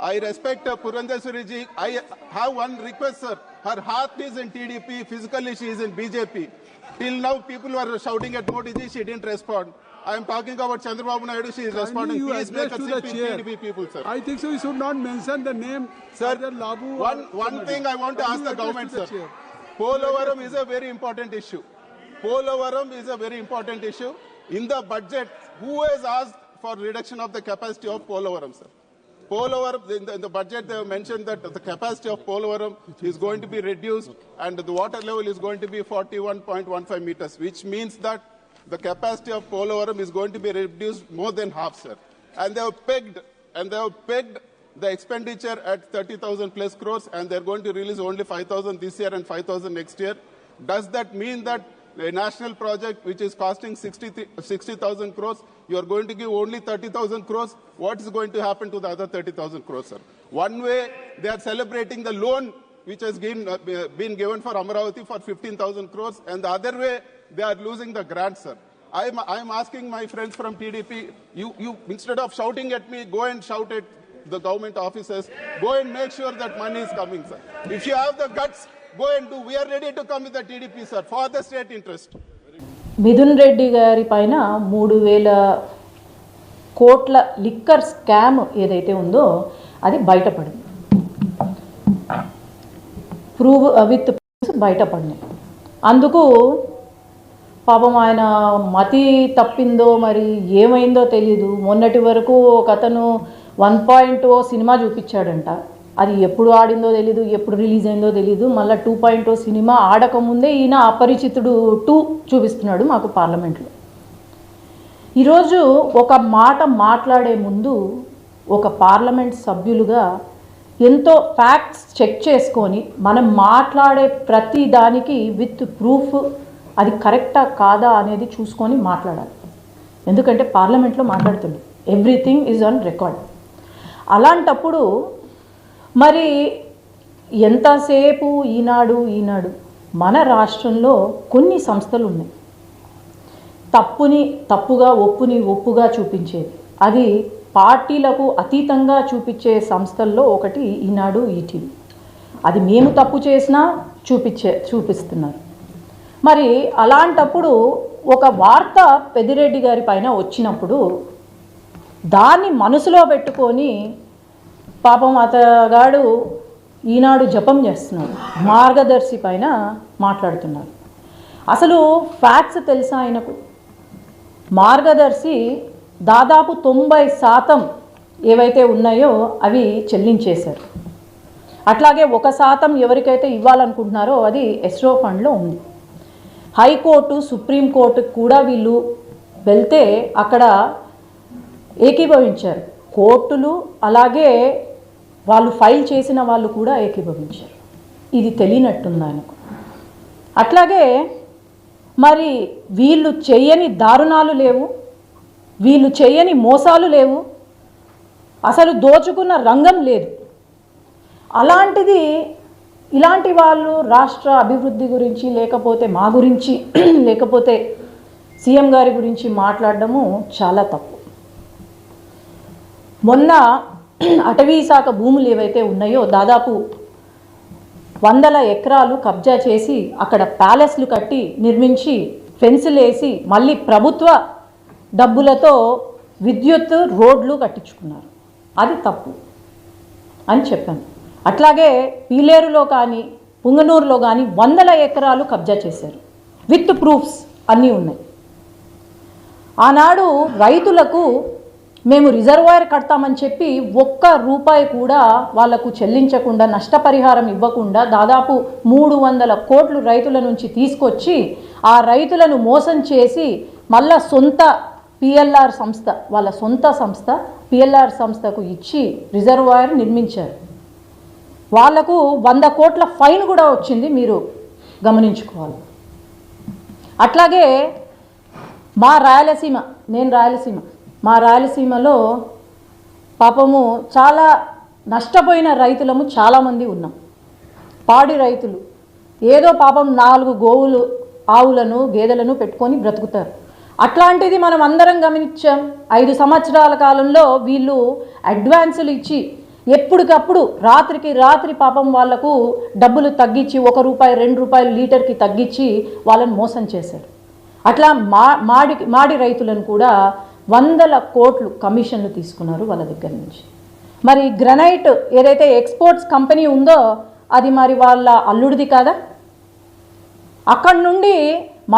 I respect Purandeswari ji. I have one request, sir. Her heart is in TDP, physically she is in BJP. Till now, people were shouting at Modi ji, she didn't respond. I am talking about Chandrababu Naidu, she is responding. Please make a seat TDP people, sir. I think so. You should not mention the name. Sir, Labu one thing I want to ask the government, sir. Polavaram is a very important issue. Polavaram is a very important issue. In the budget, who has asked for reduction of the capacity of Polavaram, sir? Polavaram, in the budget they have mentioned that the capacity of Polavaram is going to be reduced and the water level is going to be 41.15 meters, which means that the capacity of Polavaram is going to be reduced more than half, sir. And they have pegged the expenditure at 30,000 plus crores, and they're going to release only 5,000 this year and 5,000 next year. Does that mean that a national project which is costing 60,000 crores, you are going to give only 30,000 crores? What is going to happen to the other 30,000 crores, sir? One way, they are celebrating the loan which has been given for Amaravati for 15,000 crores, and the other way, they are losing the grant, sir. I am asking my friends from TDP, you instead of shouting at me, go and shout at the government officers. Go and make sure that money is coming, sir. If you have the guts, go and do. We are ready to come with the TDP, sir, for the state interest. Mithun Reddy గారి పైన 3,000 కోట్ల liquor scam ఏదైతే ఉందో అది బయటపడింది. Prove with బయటపడింది. అందుకు పాపం ఆయన మతి తప్పిందో మరి ఏమైందో తెలీదు. మొన్నటి వరకు ఒక అతను 1.0 సినిమా చూపించాడంట. అది ఎప్పుడు ఆడిందో తెలీదు, ఎప్పుడు రిలీజ్ అయిందో తెలీదు. మళ్ళీ 2.0 సినిమా ఆడకముందే ఈయన అపరిచితుడు 2 చూపిస్తున్నాడు మాకు పార్లమెంట్లో. ఈరోజు ఒక మాట మాట్లాడే ముందు ఒక పార్లమెంట్ సభ్యులుగా ఎంతో ఫ్యాక్ట్స్ చెక్ చేసుకొని మనం మాట్లాడే ప్రతి దానికి విత్ ప్రూఫ్ అది కరెక్టా కాదా అనేది చూసుకొని మాట్లాడాలి. ఎందుకంటే పార్లమెంట్లో మాట్లాడుతుంది, ఎవ్రీథింగ్ ఈజ్ ఆన్ రికార్డ్. అలాంటప్పుడు మరి ఎంతసేపు ఈనాడు మన రాష్ట్రంలో కొన్ని సంస్థలు ఉన్నాయి తప్పుని తప్పుగా, ఒప్పుని ఒప్పుగా చూపించేది. అది పార్టీలకు అతీతంగా చూపించే సంస్థల్లో ఒకటి ఈనాడు, ఈటీవీ. అది మేము తప్పు చేసినా చూపిస్తున్నారు. మరి అలాంటప్పుడు ఒక వార్త పెద్దిరెడ్డి గారి పైన వచ్చినప్పుడు దాన్ని మనసులో పెట్టుకొని పాపం అతగాడు ఈనాడు జపం చేస్తున్నాడు, మార్గదర్శి పైన మాట్లాడుతున్నారు. అసలు ఫ్యాక్ట్స్ తెలుసా ఆయనకు? మార్గదర్శి దాదాపు 90% ఏవైతే ఉన్నాయో అవి చెల్లించేశారు. అట్లాగే 1% ఎవరికైతే ఇవ్వాలనుకుంటున్నారో అది ఎస్రో ఫండ్లో ఉంది. హైకోర్టు, సుప్రీంకోర్టుకు కూడా వీళ్ళు వెళ్తే అక్కడ ఏకీభవించారు. కోర్టులు అలాగే వాళ్ళు ఫైల్ చేసిన వాళ్ళు కూడా ఏకీభవించారు. ఇది తెలియనట్టుంది ఆయనకు. అట్లాగే మరి వీళ్ళు చేయని దారుణాలు లేవు, వీళ్ళు చేయని మోసాలు లేవు, అసలు దోచుకున్న రంగం లేదు. అలాంటిది ఇలాంటి వాళ్ళు రాష్ట్ర అభివృద్ధి గురించి లేకపోతే మా గురించి లేకపోతే సీఎం గారి గురించి మాట్లాడడము చాలా తప్పు. మొన్న అటవీ శాఖ భూములు ఏవైతే ఉన్నాయో దాదాపు 100 ఎకరాలు కబ్జా చేసి అక్కడ ప్యాలెస్లు కట్టి నిర్మించి ఫెన్సులు వేసి మళ్ళీ ప్రభుత్వ డబ్బులతో విద్యుత్ రోడ్లు కట్టించుకున్నారు. అది తప్పు అని చెప్పాను. అట్లాగే పీలేరులో కానీ పుంగనూరులో కానీ 100 ఎకరాలు కబ్జా చేశారు. విత్ ప్రూఫ్స్ అన్నీ ఉన్నాయి. ఆనాడు రైతులకు మేము రిజర్వాయర్ కడతామని చెప్పి 1 రూపాయి కూడా వాళ్లకు చెల్లించకుండా, నష్టపరిహారం ఇవ్వకుండా దాదాపు 300 కోట్లు రైతుల నుంచి తీసుకొచ్చి ఆ రైతులను మోసం చేసి మళ్ళా సొంత పిఎల్ఆర్ సంస్థ, వాళ్ళ సొంత సంస్థ పిఎల్ఆర్ సంస్థకు ఇచ్చి రిజర్వాయర్ నిర్మించారు. వాళ్లకు 100 కోట్ల ఫైన్ కూడా వచ్చింది, మీరు గమనించుకోవాలి. అట్లాగే మా రాయలసీమ, మా రాయలసీమలో పాపము చాలా నష్టపోయిన రైతులము చాలామంది ఉన్నాం. పాడి రైతులు ఏదో పాపం 4 గోవులు, ఆవులను, గేదెలను పెట్టుకొని బ్రతుకుతారు. అట్లాంటిది మనం అందరం గమనించాం. 5 సంవత్సరాల కాలంలో వీళ్ళు అడ్వాన్సులు ఇచ్చి ఎప్పటికప్పుడు రాత్రికి రాత్రి పాపం వాళ్లకు డబ్బులు తగ్గించి ₹1 2 లీటర్కి తగ్గించి వాళ్ళని మోసం చేశారు. అట్లా మాడి రైతులను కూడా 100 కోట్లు కమిషన్లు తీసుకున్నారు వాళ్ళ దగ్గర నుంచి. మరి గ్రనైట్ ఏదైతే ఎక్స్పోర్ట్స్ కంపెనీ ఉందో అది మరి వాళ్ళ అల్లుడిది కాదా? అక్కడి నుండి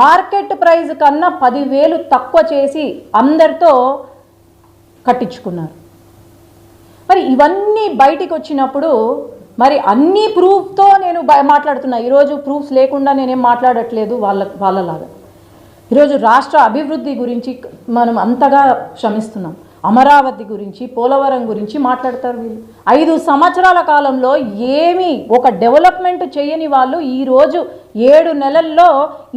మార్కెట్ ప్రైస్ కన్నా 10,000 తక్కువ చేసి అందరితో కట్టించుకున్నారు. మరి ఇవన్నీ బయటికి వచ్చినప్పుడు మరి అన్ని ప్రూఫ్తో నేను మాట్లాడుతున్నా. ఈరోజు ప్రూఫ్స్ లేకుండా నేనేం మాట్లాడట్లేదు వాళ్ళలాగా. ఈరోజు రాష్ట్ర అభివృద్ధి గురించి మనం అంతగా శ్రమిస్తున్నాం. అమరావతి గురించి, పోలవరం గురించి మాట్లాడతారు వీళ్ళు. 5 సంవత్సరాల కాలంలో ఏమీ ఒక డెవలప్మెంట్ చేయని వాళ్ళు ఈరోజు 7 నెలల్లో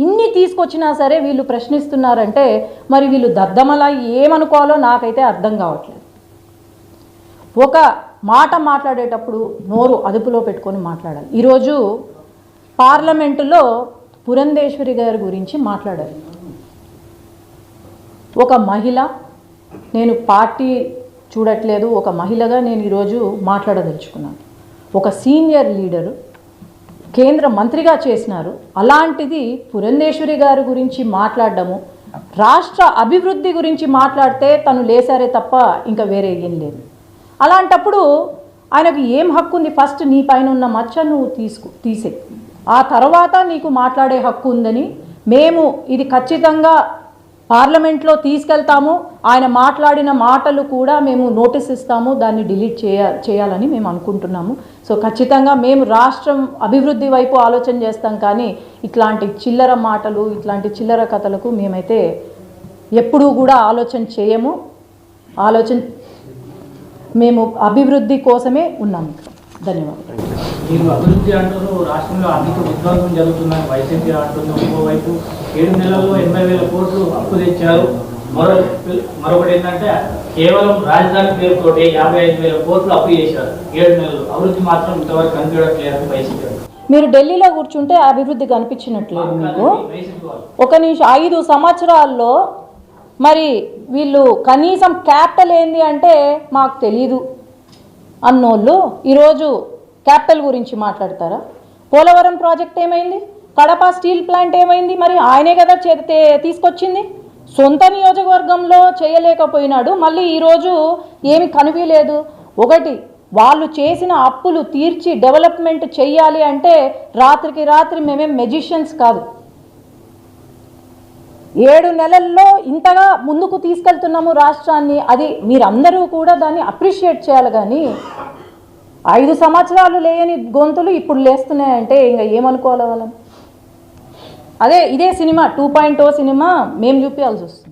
ఇన్ని తీసుకొచ్చినా సరే వీళ్ళు ప్రశ్నిస్తున్నారంటే మరి వీళ్ళు దద్దమలా ఏమనుకోవాలో నాకైతే అర్థం కావట్లేదు. ఒక మాట మాట్లాడేటప్పుడు నోరు అదుపులో పెట్టుకొని మాట్లాడాలి. ఈరోజు పార్లమెంటులో పురంధేశ్వరి గారి గురించి మాట్లాడారు. ఒక మహిళ, నేను పార్టీ చూడట్లేదు, ఒక మహిళగా నేను ఈరోజు మాట్లాడదలుచుకున్నాను. ఒక సీనియర్ లీడరు, కేంద్ర మంత్రిగా చేసినారు. అలాంటిది పురంధేశ్వరి గారి గురించి మాట్లాడడము, రాష్ట్ర అభివృద్ధి గురించి మాట్లాడితే తను లేసారే తప్ప ఇంకా వేరే ఏం లేదు. అలాంటప్పుడు ఆయనకు ఏం హక్కు ఉంది? ఫస్ట్ నీ పైన ఉన్న మచ్చ నువ్వు తీసే, ఆ తర్వాత నీకు మాట్లాడే హక్కు ఉందని మేము ఇది ఖచ్చితంగా పార్లమెంట్లో తీసుకెళ్తాము. ఆయన మాట్లాడిన మాటలు కూడా మేము నోటీస్ ఇస్తాము, దాన్ని డిలీట్ చేయాలని మేము అనుకుంటున్నాము. సో ఖచ్చితంగా మేము రాష్ట్రం అభివృద్ధి వైపు ఆలోచన చేస్తాం, కానీ ఇట్లాంటి చిల్లర మాటలు, ఇట్లాంటి చిల్లర కథలకు మేమైతే ఎప్పుడూ కూడా ఆలోచన చేయము. మేము అభివృద్ధి కోసమే ఉన్నాము. ధన్యవాదాలు. మీరు అభివృద్ధి అంటూ రాష్ట్రంలో ఆర్థిక విధ్వంసం జరుగుతుందని వైసీపీ అంటుంది. ఇంకోవైపు 7 నెలల్లో 80,000 కోట్లు అప్పు తెచ్చారు. మరొకటి ఏంటంటే కేవలం రాజధాని పేరుతోటి 55,000 కోట్లు అప్పు చేశారు 7 నెలలు. అభివృద్ధి మాత్రం ఇంతవరకు కనిపించట్లేదు వైసీపీ. మీరు ఢిల్లీలో కూర్చుంటే అభివృద్ధి కనిపించినట్లేదు మీకు. ఒక నిమిషం, 5 సంవత్సరాల్లో మరి వీళ్ళు కనీసం క్యాపిటల్ ఏంది అంటే మాకు తెలీదు అన్నోళ్ళు ఈరోజు క్యాపిటల్ గురించి మాట్లాడతారా? పోలవరం ప్రాజెక్ట్ ఏమైంది? కడప స్టీల్ ప్లాంట్ ఏమైంది? మరి ఆయనే కదా తీసుకొచ్చింది. సొంత నియోజకవర్గంలో చేయలేకపోయినాడు, మళ్ళీ ఈరోజు ఏమి కనిపించలేదు. ఒకటి, వాళ్ళు చేసిన అప్పులు తీర్చి డెవలప్మెంట్ చెయ్యాలి అంటే రాత్రికి రాత్రి మేమేం మెజిషియన్స్ కాదు. 7 నెలల్లో ఇంతగా ముందుకు తీసుకెళ్తున్నాము రాష్ట్రాన్ని. అది మీరందరూ కూడా దాన్ని అప్రిషియేట్ చేయాలి. కానీ 5 సంవత్సరాలు లేని గొంతులు ఇప్పుడు లేస్తున్నాయంటే ఇంకా ఏమనుకోవాలి వాళ్ళని? ఇదే సినిమా 2.0 సినిమా మేము చూపించాల్సి వస్తుంది.